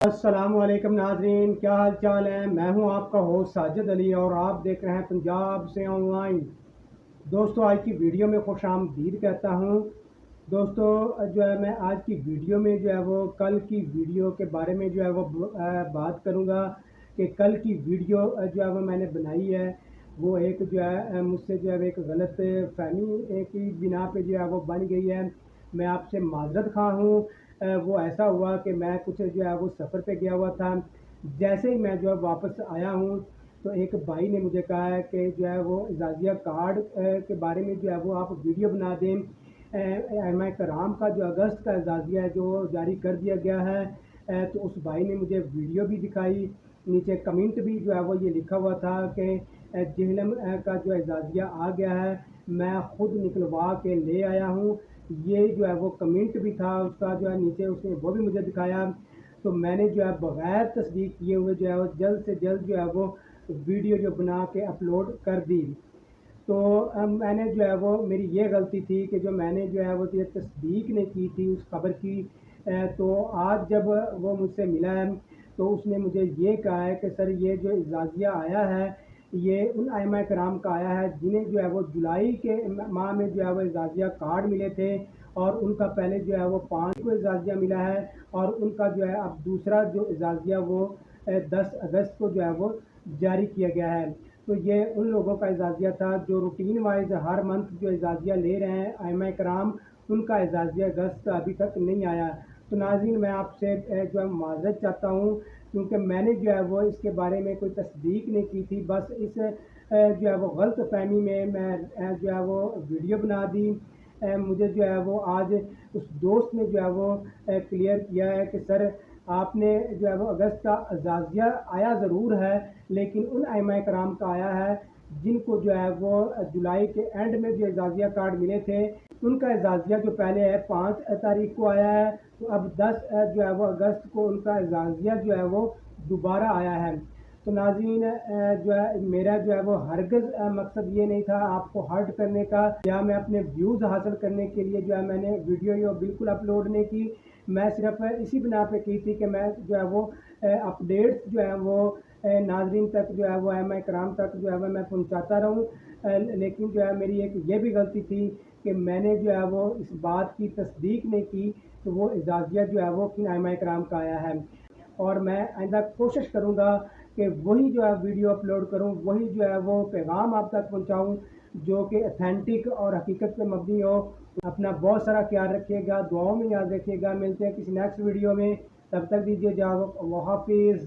अस्सलाम वालेकुम नाजरीन, क्या हाल चाल है। मैं हूं आपका होस्ट साजिद अली और आप देख रहे हैं पंजाब से ऑनलाइन। दोस्तों, आज की वीडियो में खुश आमदीद कहता हूं। दोस्तों, जो है मैं आज की वीडियो में जो है वो कल की वीडियो के बारे में जो है वो बात करूंगा कि कल की वीडियो जो है वो मैंने बनाई है वो एक जो है मुझसे जो है एक गलत फहमी की बिना पे जो है वो बन गई है। मैं आपसे माजरत खा हूँ। वो ऐसा हुआ कि मैं कुछ जो है वो सफ़र पे गया हुआ था। जैसे ही मैं जो है वापस आया हूँ तो एक भाई ने मुझे कहा है कि जो है वो एजाज़िया कार्ड के बारे में जो है वो आप वीडियो बना दें। एम कराम का जो अगस्त का एजाज़िया है जो जारी कर दिया गया है। तो उस भाई ने मुझे वीडियो भी दिखाई। नीचे कमेंट भी जो है वो ये लिखा हुआ था कि जेहलम का जो एजाज़िया आ गया है, मैं ख़ुद निकलवा के ले आया हूँ। ये जो है वो कमेंट भी था उसका, जो है नीचे उसने वो भी मुझे दिखाया। तो मैंने जो है बग़ैर तस्दीक किए हुए जो है वो जल्द से जल्द जो है वो वीडियो जो बना के अपलोड कर दी। तो मैंने जो है वो मेरी ये गलती थी कि जो मैंने जो है वो ये तस्दीक नहीं की थी उस खबर की। तो आज जब वो मुझसे मिला है तो उसने मुझे ये कहा है कि सर ये जो एजाज़िया आया है ये उन आइमा कराम का आया है जिन्हें जो है वो जुलाई के माह में जो है वो एजाज़िया कार्ड मिले थे और उनका पहले जो है वो 5 को एजाज़िया मिला है और उनका जो है अब दूसरा जो एजाज़िया वो 10 अगस्त को जो है वो जारी किया गया है। तो ये उन लोगों का एजाज़िया था जो रूटीन वाइज हर मंथ जो एजाज़िया ले रहे हैं आइमा कराम, उनका एजाज़िया अगस्त अभी तक नहीं आया। तो नाज़रीन, मैं आपसे जो है माज़रत चाहता हूँ क्योंकि मैंने जो है वो इसके बारे में कोई तस्दीक नहीं की थी। बस इस जो है वो गलत फहमी में मैं जो है वो वीडियो बना दी। मुझे जो है वो आज उस दोस्त ने जो है वो क्लियर किया है कि सर आपने जो है वो अगस्त का एजाज़िया आया ज़रूर है लेकिन उन आइमा कराम का आया है जिनको जो है वो जुलाई के एंड में जो एजाज़िया कार्ड मिले थे उनका एजाज़िया जो पहले है 5 तारीख को आया है। तो अब 10 जो है वो अगस्त को उनका एजाज़िया जो है वो दोबारा आया है। तो नाज़रीन, जो है मेरा जो है वो हरगिज़ मकसद ये नहीं था आपको हर्ट करने का या मैं अपने व्यूज़ हासिल करने के लिए जो है मैंने वीडियो ये बिल्कुल अपलोड नहीं की। मैं सिर्फ इसी बिना पे की थी कि मैं जो है वो अपडेट्स जो है वो नाज़रीन तक जो है वो आइमा कराम तक जो है वो मैं पहुँचाता रहूँ। लेकिन जो है मेरी एक ये भी गलती थी कि मैंने जो है वो इस बात की तस्दीक नहीं की कि वो एजाज़िया जो है वो किन आइमा कराम का आया है। और मैं आइंदा कोशिश करूँगा कि वही जो है वीडियो अपलोड करूँ, वही जो है वो पैगाम आप तक पहुँचाऊँ जो कि ऑथेंटिक और हकीकत पे मबनी हो। अपना बहुत सारा ख्याल रखिएगा, दुआओं में याद रखिएगा। मिलते हैं किसी नेक्स्ट वीडियो में, तब तक दीजिए इजाज़त। अल्लाह हाफ़िज़।